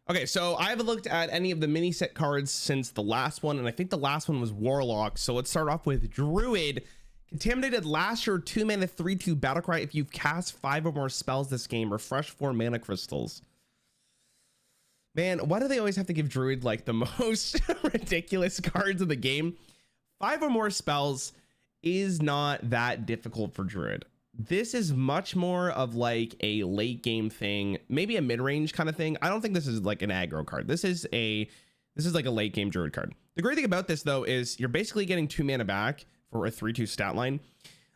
Okay, so I haven't looked at any of the mini set cards since the last one, and I think the last one was Warlock. So let's start off with Druid. Contaminated Lasher, 2 mana, 3/2 battlecry. If you've cast 5 or more spells this game, refresh 4 mana crystals. Man, why do they always have to give Druid like the most ridiculous cards in the game? 5 or more spells is not that difficult for Druid. This is much more of like a late game thing, maybe a mid-range kind of thing. I don't think this is like an aggro card. This is like a late game Druid card. The great thing about this though is you're basically getting 2 mana back for a 3/2 stat line.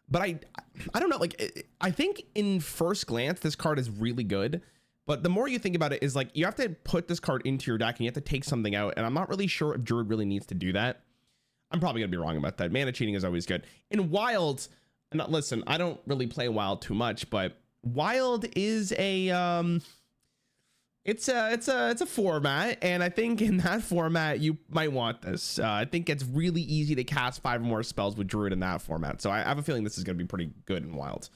But I don't know, like I think in first glance this card is really good, but the more you think about it is like you have to put this card into your deck and you have to take something out, and I'm not really sure if Druid really needs to do that. I'm probably gonna be wrong about that. Mana cheating is always good. In Wild, now listen, I don't really play Wild too much, but Wild is a it's a format, and I think in that format you might want this. I think it's really easy to cast 5 or more spells with Druid in that format, so I have a feeling this is going to be pretty good in Wild.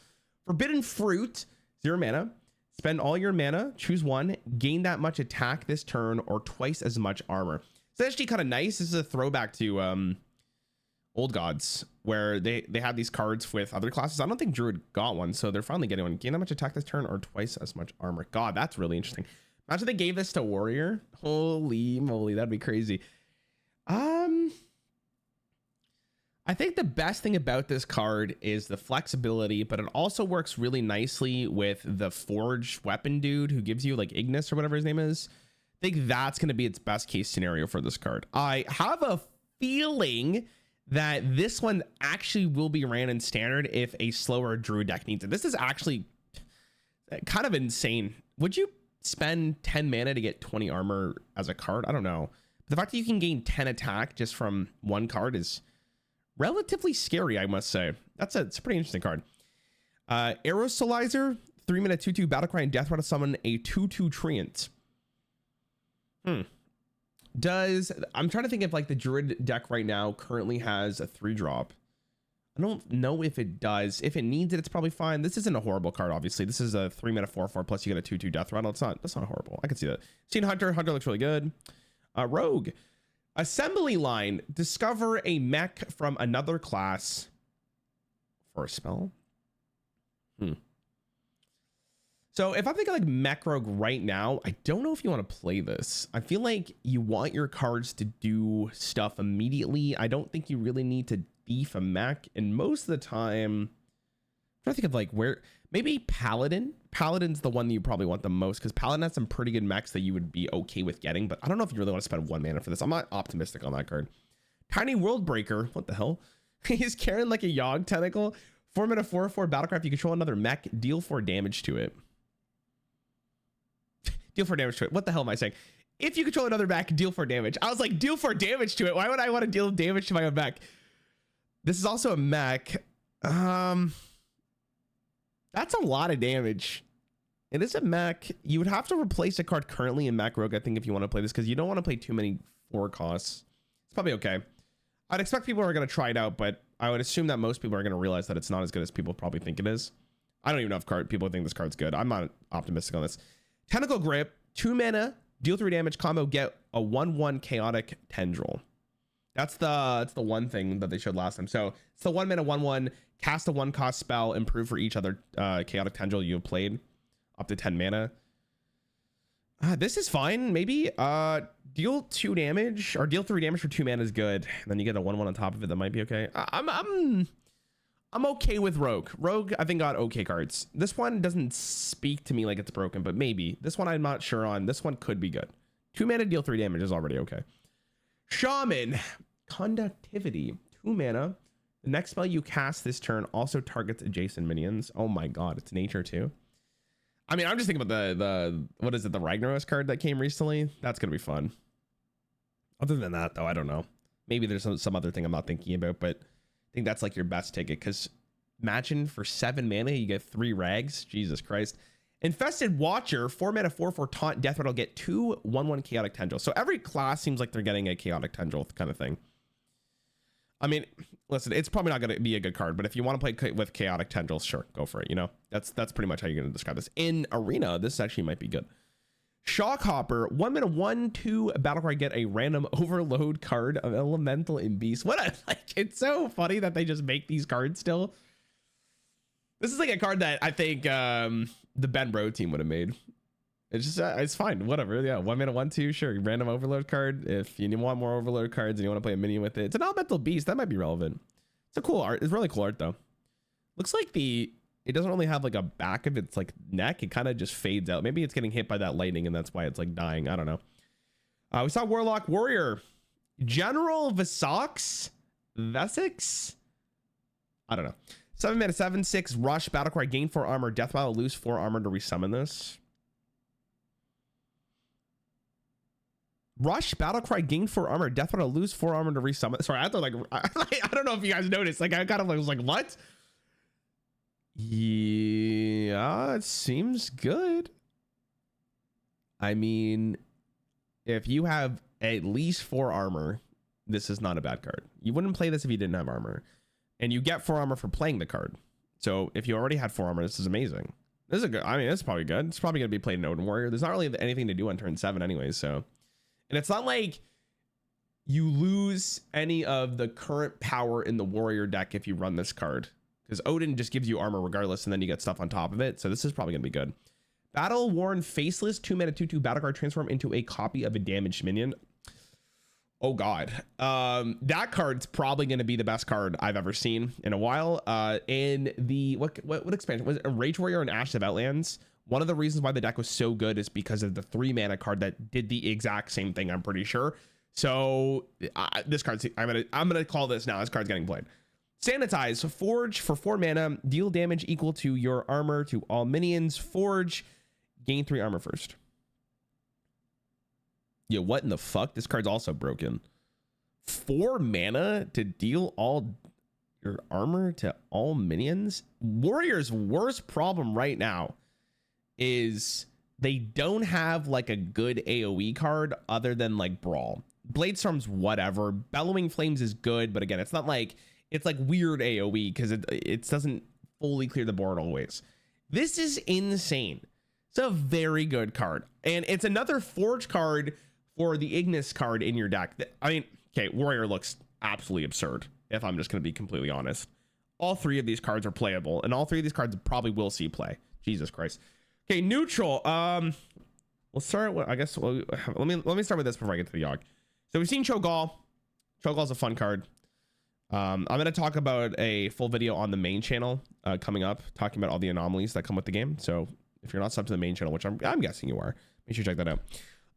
Forbidden Fruit, 0 mana. Spend all your mana, choose one, gain that much attack this turn or twice as much armor. So that's actually kind of nice. This is a throwback to Old Gods, where they had these cards with other classes. I don't think Druid got one, so they're finally getting one. Gain that much attack this turn or twice as much armor. God, that's really interesting. Imagine they gave this to Warrior. Holy moly, that'd be crazy. I think the best thing about this card is the flexibility, but it also works really nicely with the forged weapon dude who gives you like Ignis or whatever his name is. I think that's going to be its best case scenario for this card. I have a feeling that this one actually will be ran in standard if a slower Druid deck needs it. This is actually kind of insane. Would you spend 10 mana to get 20 armor as a card? I don't know. The fact that you can gain 10 attack just from one card is relatively scary, I must say. It's a pretty interesting card. Aerosolizer, 3 mana 2/2 battlecry and death rattle summon a 2/2 treant. I'm trying to think if like the Druid deck right now currently has a 3-drop. I don't know if it does. If it needs it, it's probably fine. This isn't a horrible card, obviously. This is a 3 mana 4/4 plus you get a 2/2 death rattle. That's not horrible. I can see that. Seen Hunter looks really good. Rogue. Assembly line, discover a mech from another class for a spell. So if I'm thinking like mech rogue right now, I don't know if you want to play this. I feel like you want your cards to do stuff immediately. I don't think you really need to beef a mech. And most of the time, I'm trying to think of like where, maybe Paladin. Paladin's the one that you probably want the most because Paladin has some pretty good mechs that you would be okay with getting, but I don't know if you really want to spend 1 mana for this. I'm not optimistic on that card. Tiny World Breaker, what the hell? He's carrying like a Yogg tentacle. 4 mana 4/4 battlecraft. You control another mech, deal 4 damage to it. Deal 4 damage to it. What the hell am I saying? If you control another mech, deal 4 damage. I was like, deal 4 damage to it. Why would I want to deal damage to my own mech? This is also a mech. That's a lot of damage. It is a mech. You would have to replace a card currently in Mech Rogue, I think, if you want to play this, because you don't want to play too many 4 costs. It's probably okay. I'd expect people are going to try it out, but I would assume that most people are going to realize that it's not as good as people probably think it is. I don't even know if people think this card's good. I'm not optimistic on this. Tentacle Grip, 2 mana, deal 3 damage combo, get a 1/1 chaotic tendril. That's the one thing that they showed last time. So it's the 1 mana 1/1, cast a 1-cost spell, improve for each other chaotic tendril you have played, up to 10 mana. This is fine. Maybe deal 2 damage or deal 3 damage for 2 mana is good. And then you get a 1/1 on top of it. That might be okay. I'm okay with Rogue. Rogue, I think, got okay cards. This one doesn't speak to me like it's broken, but maybe. This one I'm not sure on. This one could be good. 2 mana, deal 3 damage is already okay. Shaman, Conductivity, 2 mana. The next spell you cast this turn also targets adjacent minions. Oh my god, it's nature too. I mean, I'm just thinking about the what is it, the Ragnaros card that came recently? That's gonna be fun. Other than that, though, I don't know. Maybe there's some other thing I'm not thinking about, but I think that's like your best ticket, because imagine for 7 mana you get 3 rags. Jesus Christ. Infested Watcher, 4 mana 4/4 taunt death rattle, get 2 1/1 chaotic tendril. So every class seems like they're getting a chaotic tendril kind of thing. I mean, listen, it's probably not going to be a good card, but if you want to play with chaotic tendrils, sure, go for it. You know, that's pretty much how you're going to describe this. In Arena, this actually might be good. Shockhopper, 1 mana 1/2 battle cry, get a random overload card of elemental and beast. What a, like, it's so funny that they just make these cards still. This is like a card that I think the Ben Bro team would have made. It's just it's fine, whatever. Yeah, 1 mana 1/2, sure. Random overload card. If you want more overload cards and you want to play a minion with it, it's an elemental beast. That might be relevant. It's a cool art. It's really cool art though. Looks like it doesn't really have like a back of its like neck. It kind of just fades out. Maybe it's getting hit by that lightning and that's why it's like dying. I don't know. We saw Warlock Warrior, General Visox, Vesix. I don't know. 7 mana 7/6 rush battle cry, gain 4 armor, death battle, lose 4 armor to resummon this. Rush battle cry, gain 4 armor, death battle, lose 4 armor to resummon. Sorry, I thought like I don't know if you guys noticed. Like I kind of was like, what? Yeah, it seems good. I mean, if you have at least 4 armor, this is not a bad card. You wouldn't play this if you didn't have armor. And you get 4 armor for playing the card. So if you already had 4 armor, this is amazing. This is a good, I mean, it's probably good. It's probably going to be played in Odin Warrior. There's not really anything to do on turn 7 anyways. So, and it's not like you lose any of the current power in the warrior deck if you run this card, because Odin just gives you armor regardless, and then you get stuff on top of it. So this is probably going to be good. Battle Worn Faceless, 2 mana 2/2 battle card, transform into a copy of a damaged minion. Oh god, that card's probably going to be the best card I've ever seen in a while. In the what expansion was it? A Rage Warrior and Ashes of Outlands. One of the reasons why the deck was so good is because of the 3 mana card that did the exact same thing, I'm pretty sure. So this card's, I'm gonna call this now. This card's getting played. Sanitize, Forge for 4 mana, deal damage equal to your armor to all minions. Forge, gain 3 armor first. Yeah, what in the fuck? This card's also broken. 4 mana to deal all your armor to all minions. Warrior's worst problem right now is they don't have like a good AoE card other than like Brawl. Bladestorm's whatever. Bellowing Flames is good, but again, it's not like, it's like weird AoE because it doesn't fully clear the board always. This is insane. It's a very good card. And it's another Forge card for the Ignis card in your deck. I mean, okay, Warrior looks absolutely absurd, if I'm just going to be completely honest. All 3 of these cards are playable, and all 3 of these cards probably will see play. Jesus Christ. Okay, neutral. We'll start with, I guess, let me start with this before I get to the Yogg. So we've seen Cho'Gall. Cho'Gall's a fun card. I'm going to talk about a full video on the main channel coming up, talking about all the anomalies that come with the game. So if you're not subbed to the main channel, which I'm guessing you are, make sure you check that out.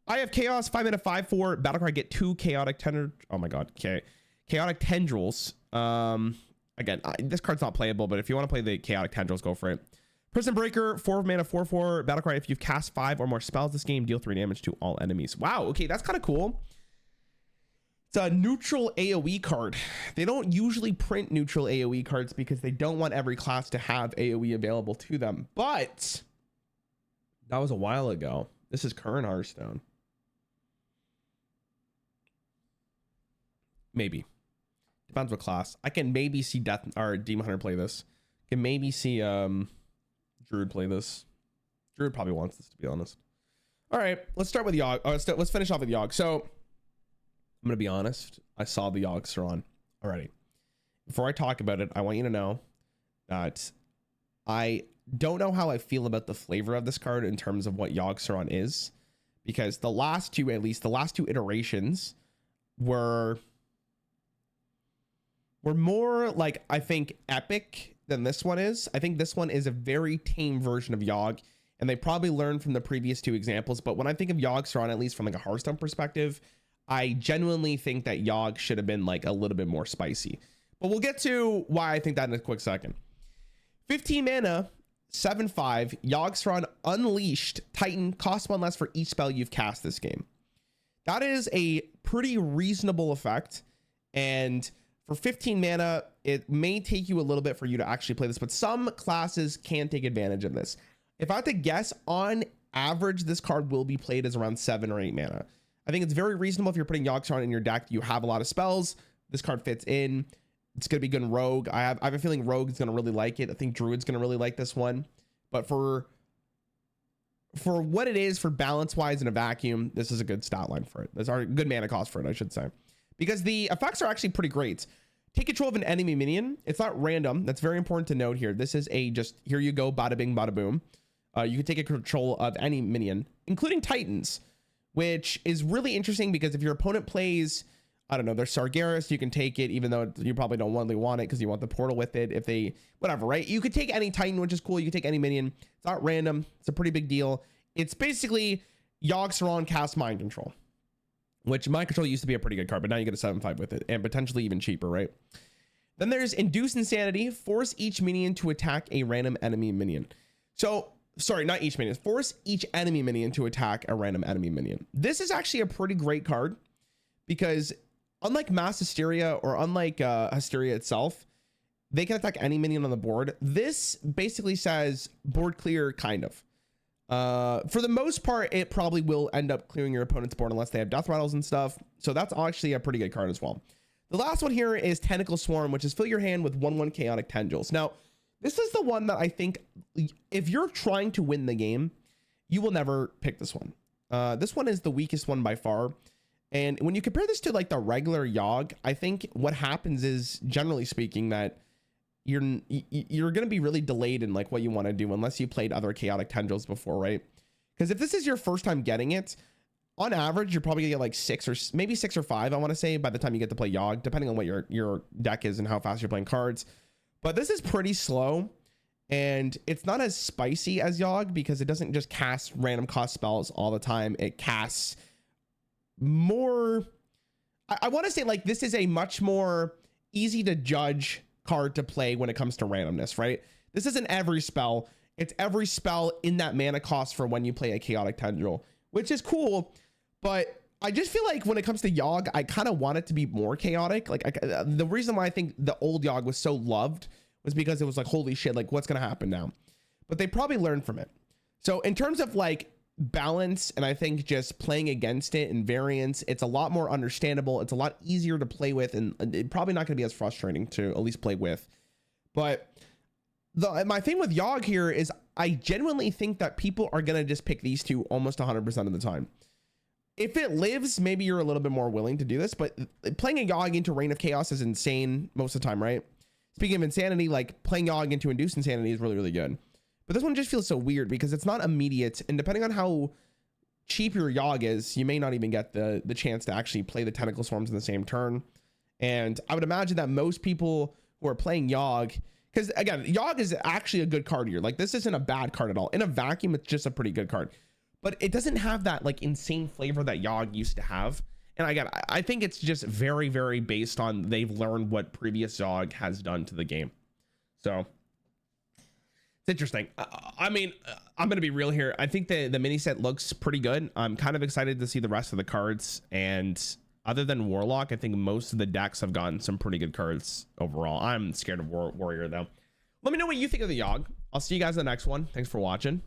I have Chaos, 5 mana 5/4 battle cry, get 2 chaotic tendrils. Oh my god, okay, chaotic tendrils. Again, this card's not playable, but if you want to play the chaotic tendrils, go for it. Prison Breaker, 4 mana 4/4 battle cry. If you've cast 5 or more spells this game, deal 3 damage to all enemies. Wow, okay, that's kind of cool. It's a neutral AoE card. They don't usually print neutral AoE cards because they don't want every class to have AoE available to them. But that was a while ago. This is current Hearthstone. Maybe. Depends what class. I can maybe see Death or Demon Hunter play this. Can maybe see Druid play this. Druid probably wants this, to be honest. All right, let's start with Yogg. Let's finish off with Yogg. So I'm gonna be honest. I saw the Yogg Saron already. Before I talk about it, I want you to know that I don't know how I feel about the flavor of this card in terms of what Yogg Saron is, because the last two iterations were more like, I think, epic than this one is. I think this one is a very tame version of Yogg, and they probably learned from the previous 2 examples. But when I think of Yogg Saron, at least from like a Hearthstone perspective, I genuinely think that Yogg should have been like a little bit more spicy. But we'll get to why I think that in a quick second. 15 mana, 7/5, Yogg Saron Unleashed Titan, cost 1 less for each spell you've cast this game. That is a pretty reasonable effect, and for 15 mana, it may take you a little bit for you to actually play this, but some classes can take advantage of this. If I had to guess, on average, this card will be played as around 7 or 8 mana. I think it's very reasonable if you're putting Yogg Saron in your deck. You have a lot of spells. This card fits in. It's going to be good in Rogue. I have a feeling Rogue is going to really like it. I think Druid's going to really like this one. But for for what it is, for balance wise in a vacuum, this is a good stat line for it. There's a good mana cost for it, I should say, because the effects are actually pretty great. Take control of an enemy minion. It's not random. That's very important to note here. This is a just here you go, bada bing, bada boom. You can take control of any minion, including Titans, which is really interesting because if your opponent plays, I don't know, there's Sargeras, you can take it, even though you probably don't really want it because you want the portal with it. If they, whatever, right? You could take any Titan, which is cool. You can take any minion. It's not random. It's a pretty big deal. It's basically Yogg Saron cast Mind Control, which Mind Control used to be a pretty good card, but now you get a 7/5 with it and potentially even cheaper, right? Then there's Induce Insanity. Force each minion to attack a random enemy minion. So, sorry, not each minion. Force each enemy minion to attack a random enemy minion. This is actually a pretty great card because unlike Mass Hysteria or unlike Hysteria itself, they can attack any minion on the board. This basically says board clear, kind of. For the most part, it probably will end up clearing your opponent's board unless they have death rattles and stuff. So that's actually a pretty good card as well. The last one here is Tentacle Swarm, which is fill your hand with 1/1 chaotic tendrils. Now, this is the one that I think if you're trying to win the game, you will never pick this one. This one is the weakest one by far. And when you compare this to like the regular Yogg, I think what happens is, generally speaking, that you're going to be really delayed in like what you want to do unless you played other chaotic tendrils before, right? Because if this is your first time getting it, on average, you're probably gonna get like 6 or maybe 6 or 5, I want to say, by the time you get to play Yogg, depending on what your deck is and how fast you're playing cards. But this is pretty slow, and it's not as spicy as Yogg because it doesn't just cast random cost spells all the time. It casts more, I want to say like this is a much more easy to judge card to play when it comes to randomness, right? This isn't every spell. It's every spell in that mana cost for when you play a chaotic tendril, which is cool. But I just feel like when it comes to Yogg, I kind of want it to be more chaotic. Like the reason why I think the old Yogg was so loved was because it was like, holy shit, like what's going to happen now? But they probably learned from it. So in terms of like balance, and I think just playing against it and variance, it's a lot more understandable. It's a lot easier to play with, and it's probably not going to be as frustrating to at least play with. But my thing with Yogg here is I genuinely think that people are going to just pick these two almost 100% of the time. If it lives, maybe you're a little bit more willing to do this, but playing a Yogg into Reign of Chaos is insane most of the time, right? Speaking of insanity, like playing Yogg into Induced Insanity is really, really good. But this one just feels so weird because it's not immediate, and depending on how cheap your Yogg is, you may not even get the chance to actually play the Tentacle Swarms in the same turn. And I would imagine that most people who are playing Yogg, because again, Yogg is actually a good card here. Like this isn't a bad card at all. In a vacuum, it's just a pretty good card. But it doesn't have that like insane flavor that Yogg used to have. And again, I think it's just very, very based on they've learned what previous Yogg has done to the game. So it's interesting. I mean, I'm going to be real here. I think the mini set looks pretty good. I'm kind of excited to see the rest of the cards. And other than Warlock, I think most of the decks have gotten some pretty good cards overall. I'm scared of Warrior though. Let me know what you think of the Yogg. I'll see you guys in the next one. Thanks for watching.